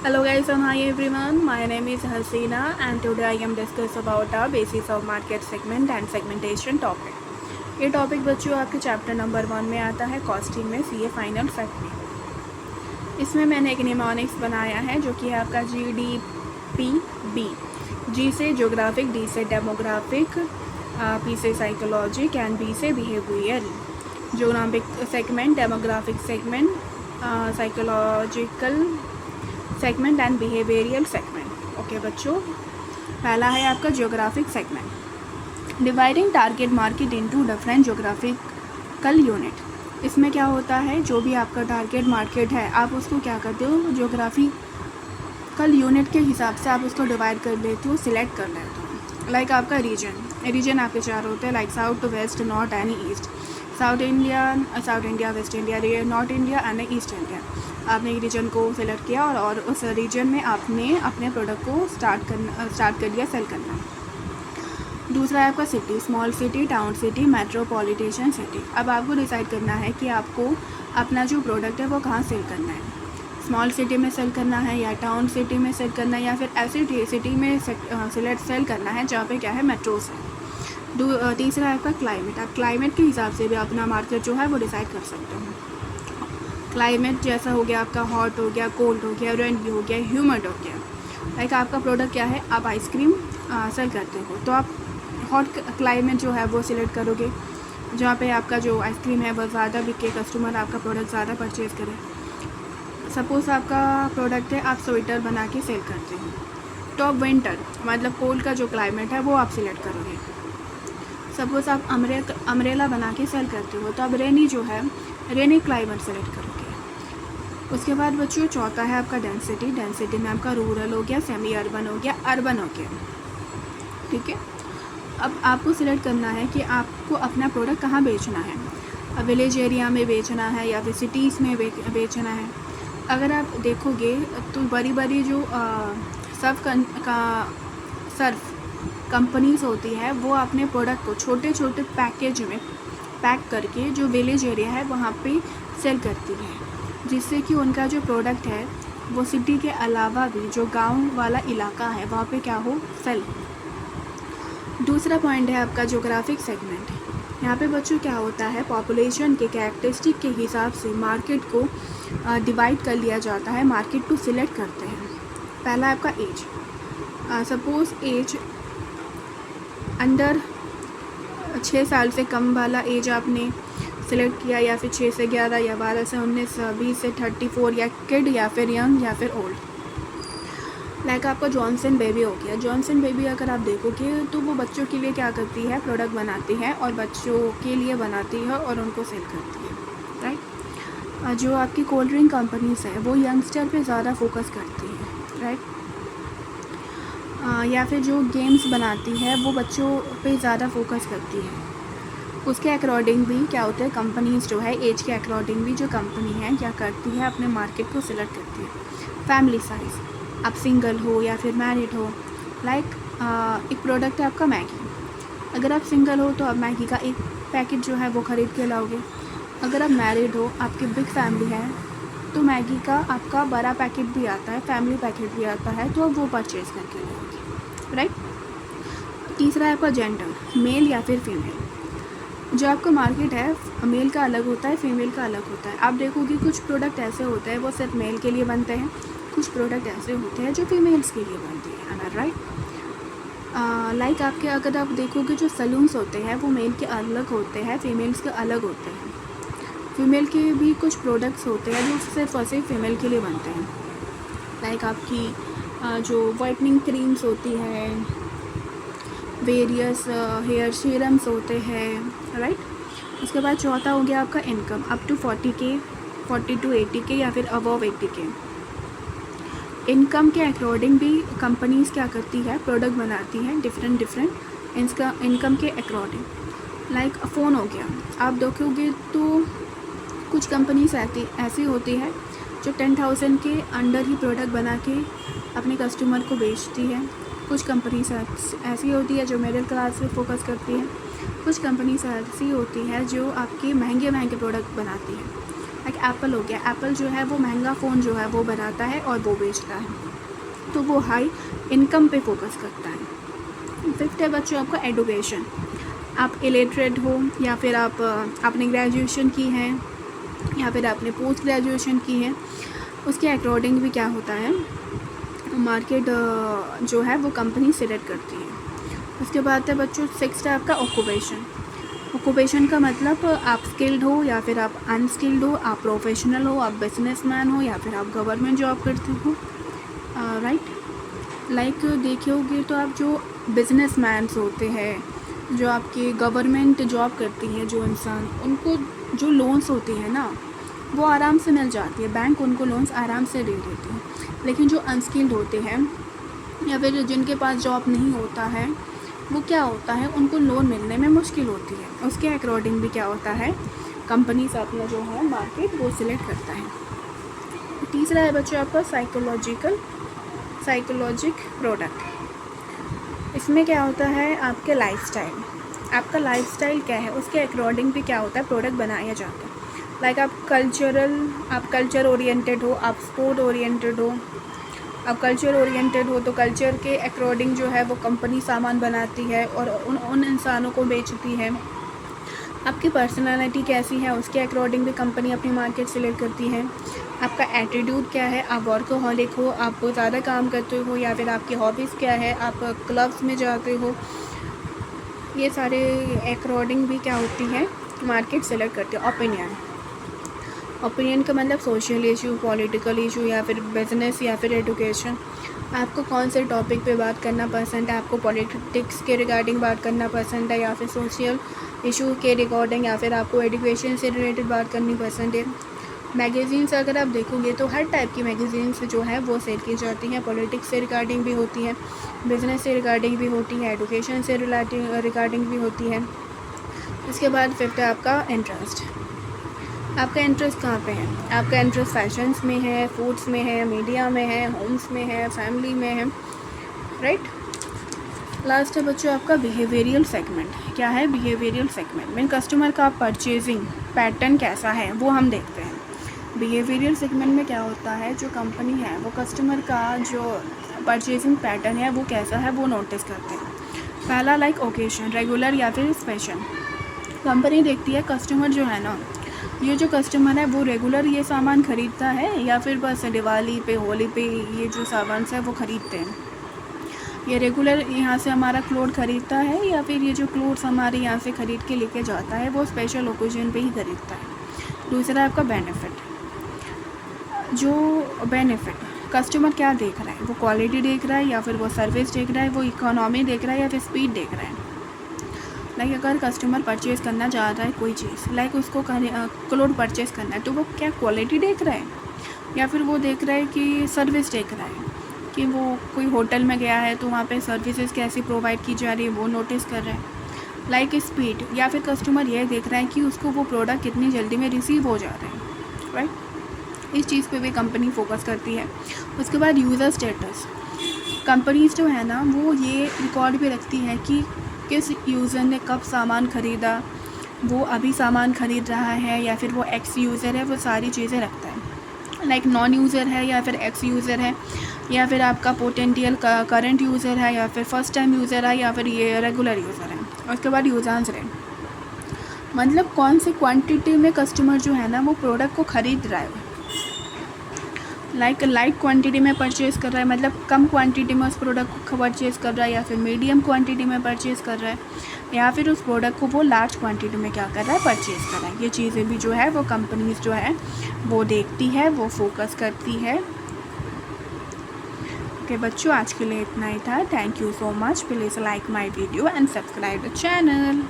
Hello guys and hi everyone. My name is Hasina and today I am discuss about the basis of market segment and segmentation topic. ये topic बच्चों आपके chapter number 1 में आता है costing में CA final set में। इसमें मैंने एक निमोनिक्स बनाया है जो कि है आपका GDP, जी से ज्योग्राफिक, डी से डेमोग्राफिक, पी से साइकोलॉजिक एंड बी से behaviour. Geographic segment, demographic segment, psychological segment and behavioural segment. Okay बच्चों, पहला है आपका geographic segment. Dividing target market into different geographical unit. इसमें क्या होता है, जो भी आपका टारगेट मार्केट है आप उसको क्या करते हो, ज्योग्राफिकल यूनिट के हिसाब से आप उसको डिवाइड कर लेते हो, सिलेक्ट कर लेते हो। लाइक आपका रीजन आपके चार होते हैं, like south, west, north and east. South India, west India, north India and east India. आपने एक रीजन को सेलेक्ट किया और उस रीजन में आपने अपने प्रोडक्ट को स्टार्ट कर दिया सेल करना। दूसरा है आपका city, small city, town city, metropolitan city. अब आपको डिसाइड करना है कि आपको अपना जो प्रोडक्ट है वो कहाँ सेल करना है। स्मॉल सिटी में सेल करना है या टाउन सिटी में सेल करना है या फिर ऐसी सिटी में सेल करना है जहाँ पे क्या है, मेट्रोस है। तीसरा है आपका क्लाइमेट। आप क्लाइमेट के हिसाब से भी अपना मार्केट जो है वो डिसाइड कर सकते हो। क्लाइमेट जैसा हो गया आपका, हॉट हो गया, कोल्ड हो गया, रेनी हो गया, ह्यूमिड हो गया। लाइक आपका प्रोडक्ट क्या है, आप आइसक्रीम सेल करते हो तो आप हॉट क्लाइमेट जो है वो सिलेक्ट करोगे जहाँ पे आपका जो आइसक्रीम है वो ज़्यादा बिके, कस्टमर आपका प्रोडक्ट ज़्यादा परचेज़ करे। सपोज़ आपका प्रोडक्ट है, आप स्वेटर बना के सेल करते हो तो आप विंटर मतलब कोल्ड का जो क्लाइमेट है वो आप सिलेक्ट करोगे। सपोज़ आप अम्ब्रेला बना के सेल करते हो तो आप रेनी जो है, रेनी क्लाइमेट सेलेक्ट करोगे। उसके बाद बच्चों चौथा है आपका डेंसिटी में आपका रूरल हो गया, सेमी अर्बन हो गया, अर्बन हो गया। ठीक है, अब आपको सिलेक्ट करना है कि आपको अपना प्रोडक्ट कहाँ बेचना है। विलेज एरिया में बेचना है या फिर सिटीज़ में बेचना है। अगर आप देखोगे तो बड़ी बड़ी जो सर्फ कंपनीज़ होती है वो अपने प्रोडक्ट को छोटे छोटे पैकेज में पैक करके जो विलेज एरिया है वहाँ पे सेल करती है, जिससे कि उनका जो प्रोडक्ट है वो सिटी के अलावा भी जो गांव वाला इलाका है वहाँ पे क्या हो, सेल हो। दूसरा पॉइंट है आपका ज्योग्राफिक सेगमेंट। यहाँ पे बच्चों क्या होता है, पॉपुलेशन के कैरेक्टरिस्टिक के हिसाब से मार्केट को डिवाइड कर लिया जाता है, मार्केट को सिलेक्ट करते हैं। पहला आपका एज। सपोज़ एज अंडर 6 साल से कम वाला एज आपने सिलेक्ट किया, या फिर 6 से 11 या 12 से 19, 20 से 34, या किड या फिर यंग या फिर ओल्ड। लाइक आपका जॉनसन बेबी हो गया। जॉनसन बेबी अगर आप देखोगे तो वो बच्चों के लिए क्या करती है, प्रोडक्ट बनाती है और बच्चों के लिए बनाती है और उनको सेल करती है, राइट। जो आपकी कोल्ड ड्रिंक कंपनीज है वो यंगस्टर पे ज़्यादा फोकस करती है, राइट। या फिर जो गेम्स बनाती है वो बच्चों पे ज़्यादा फोकस करती है। उसके अकॉर्डिंग भी क्या होता है, कंपनीज जो है एज के अकॉर्डिंग भी जो कंपनी है क्या करती है, अपने मार्केट को सिलेक्ट करती है। फैमिली साइज़, आप सिंगल हो या फिर मैरिड हो। लाइक एक प्रोडक्ट है आपका मैगी। अगर आप सिंगल हो तो आप मैगी का एक पैकेट जो है वो ख़रीद के लाओगे। अगर आप मैरिड हो, आपकी बिग फैमिली है, तो मैगी का आपका बड़ा पैकेट भी आता है, फैमिली पैकेट भी आता है, तो आप वो परचेज़ करके लाओगे, राइट। तीसरा है आपका जेंडर, मेल या फिर फीमेल। जो आपका मार्केट है मेल का अलग होता है, फीमेल का अलग होता है। आप देखोगे कुछ प्रोडक्ट ऐसे होते हैं वो सिर्फ मेल के लिए बनते हैं, कुछ प्रोडक्ट ऐसे होते हैं जो फीमेल्स के लिए बनते हैं, एम आई राइट। लाइक आपके अगर आप देखोगे जो सलून्स होते हैं वो मेल के अलग होते हैं, फीमेल्स के अलग होते हैं। फीमेल के भी कुछ प्रोडक्ट्स होते हैं जो सिर्फ और सिर्फ फीमेल के लिए बनते हैं। लाइक आपकी जो वाइटनिंग क्रीम्स होती हैं, वेरियस हेयर सीरम्स होते हैं, राइट। उसके बाद चौथा हो गया आपका income, up to 40K, 40 to 80K या फिर अबव 80K। इनकम के अकॉर्डिंग भी कंपनीज़ क्या करती है, प्रोडक्ट बनाती है डिफरेंट इसका इनकम के अकॉर्डिंग। लाइक फ़ोन हो गया, आप देखोगे तो कुछ कंपनीज ऐसी होती है जो 10,000 के अंडर ही प्रोडक्ट बना के अपने कस्टमर को बेचती है। कुछ कंपनीज ऐसी होती है जो मिडिल क्लास पे फोकस करती है। कुछ कंपनीज ऐसी होती है जो आपके महंगे प्रोडक्ट बनाती है। लाइक एप्पल हो गया, एप्पल जो है वो महंगा फ़ोन जो है वो बनाता है और वो बेचता है, तो वो हाई इनकम पे फोकस करता है। फिफ्थ है बच्चों आपका एडुकेशन। आप इलिटरेट हो या फिर आपने ग्रेजुएशन की है या फिर आपने पोस्ट ग्रेजुएशन की है, उसके अकॉर्डिंग भी क्या होता है, मार्केट जो है वो कंपनी सिलेक्ट करती है। उसके बाद है बच्चों सिक्स्थ है आपका ऑक्यूपेशन। ऑक्यूपेशन का मतलब आप स्किल्ड हो या फिर आप अनस्किल्ड हो, आप प्रोफेशनल हो, आप बिजनेसमैन हो या फिर आप गवर्नमेंट जॉब करते हो, राइट। लाइक देखोगे तो आप जो बिजनेसमैन्स होते हैं, जो आपकी गवर्नमेंट जॉब करती है जो इंसान, उनको जो लोन्स होती है ना वो आराम से मिल जाती है, बैंक उनको लोन्स आराम से दे देती है। लेकिन जो अनस्किल्ड होते हैं या फिर जिनके पास जॉब नहीं होता है, वो क्या होता है, उनको लोन मिलने में मुश्किल होती है। उसके अकॉर्डिंग भी क्या होता है, कंपनीज अपना जो है मार्केट वो सिलेक्ट करता है। तीसरा है बच्चों आपका साइकोलॉजिक प्रोडक्ट। इसमें क्या होता है, आपके लाइफस्टाइल, आपका लाइफस्टाइल क्या है उसके अकॉर्डिंग भी क्या होता है प्रोडक्ट बनाया जाता है। लाइक आप कल्चर ओरिएंटेड हो, आप स्पोर्ट ओरिएंटेड हो। अब कल्चर ओरिएंटेड हो तो कल्चर के अकॉर्डिंग जो है वो कंपनी सामान बनाती है और उन इंसानों को बेचती है। आपकी पर्सनालिटी कैसी है उसके अकॉर्डिंग भी कंपनी अपनी मार्केट सिलेक्ट करती है। आपका एटीट्यूड क्या है, आप वर्कोहॉलिक हो, आप ज़्यादा काम करते हो, या फिर आपकी हॉबीज़ क्या है, आप क्लब्स में जाते हो, ये सारे अकॉर्डिंग भी क्या होती है मार्केट सेलेक्ट करती है। ओपिनियन का मतलब सोशल इशू, पॉलिटिकल इशू या फिर बिजनेस या फिर एजुकेशन। आपको कौन से टॉपिक पे बात करना पसंद है, आपको पॉलिटिक्स के रिगार्डिंग बात करना पसंद है या फिर सोशल इशू के रिगार्डिंग या फिर आपको एजुकेशन से रिलेटेड बात करनी पसंद है। मैगज़ीन्स अगर आप देखोगे तो हर टाइप की मैगज़ीन्स जो है वो सेल की जाती हैं। पॉलिटिक्स से रिगार्डिंग भी होती है, बिज़नेस से रिगार्डिंग भी होती है, एजुकेशन से रिगार्डिंग भी होती है। इसके बाद फिफ्थ है आपका इंटरेस्ट। आपका इंटरेस्ट कहाँ पे है, आपका इंटरेस्ट फैशंस में है, फूड्स में है, मीडिया में है, होम्स में है, फैमिली में है, राइट। लास्ट है बच्चों आपका बिहेवियरल सेगमेंट। क्या है बिहेवियरल सेगमेंट में कस्टमर का परचेजिंग पैटर्न कैसा है वो हम देखते हैं। बिहेवियरल सेगमेंट में क्या होता है, जो कंपनी है वो कस्टमर का जो परचेजिंग पैटर्न है वो कैसा है वो नोटिस करते हैं। पहला लाइक ओकेशन, रेगुलर या फिर स्पेशल। कंपनी देखती है कस्टमर जो है ना, ये जो कस्टमर है वो रेगुलर ये सामान ख़रीदता है या फिर बस दिवाली पे, होली पे ये जो सामान है वो ख़रीदते हैं। ये रेगुलर यहाँ से हमारा क्लोथ ख़रीदता है या फिर ये जो क्लोथ्स हमारे यहाँ से ख़रीद के लेके जाता है वो स्पेशल ओकेजन पे ही ख़रीदता है। दूसरा आपका बेनिफिट। जो बेनिफिट कस्टमर क्या देख रहा है, वो क्वालिटी देख रहा है या फिर वो सर्विस देख रहा है, वो इकोनॉमी देख रहा है या फिर स्पीड देख रहा है। लाइक अगर कस्टमर परचेज़ करना चाह रहा है कोई चीज़, लाइक उसको क्लोथ परचेज़ करना है, तो वो क्या क्वालिटी देख रहा है या फिर वो देख रहा है कि सर्विस देख रहा है, कि वो कोई होटल में गया है तो वहाँ पे सर्विसेज कैसी प्रोवाइड की जा रही है वो नोटिस कर रहा है। लाइक स्पीड, या फिर कस्टमर ये देख रहा है कि उसको वो प्रोडक्ट कितनी जल्दी में रिसीव हो जा रहा है, राइट। इस चीज़ पे भी कंपनी फोकस करती है। उसके बाद यूज़र स्टेटस। कंपनीज जो है ना वो ये रिकॉर्ड भी रखती है कि किस यूज़र ने कब सामान ख़रीदा, वो अभी सामान ख़रीद रहा है या फिर वो एक्स यूज़र है, वो सारी चीज़ें रखता है। लाइक नॉन यूज़र है या फिर एक्स यूज़र है या फिर आपका पोटेंशियल करंट यूज़र है या फिर फर्स्ट टाइम यूज़र है या फिर ये रेगुलर यूज़र है। उसके बाद यूज़र्स रेट, मतलब कौन सी क्वांटिटी में कस्टमर जो है ना वो प्रोडक्ट को ख़रीद रहा है। लाइक लाइट क्वांटिटी में परचेज़ कर रहा है, मतलब कम क्वांटिटी में उस प्रोडक्ट को परचेज़ कर रहा है, या फिर मीडियम क्वांटिटी में परचेज़ कर रहा है, या फिर उस प्रोडक्ट को वो लार्ज क्वांटिटी में क्या कर रहा है, परचेज़ कर रहा है। ये चीज़ें भी जो है वो कंपनीज जो है वो देखती है, वो फोकस करती है। ओके बच्चों, आज के लिए इतना ही था। Thank you so much. Please like my video and subscribe the channel.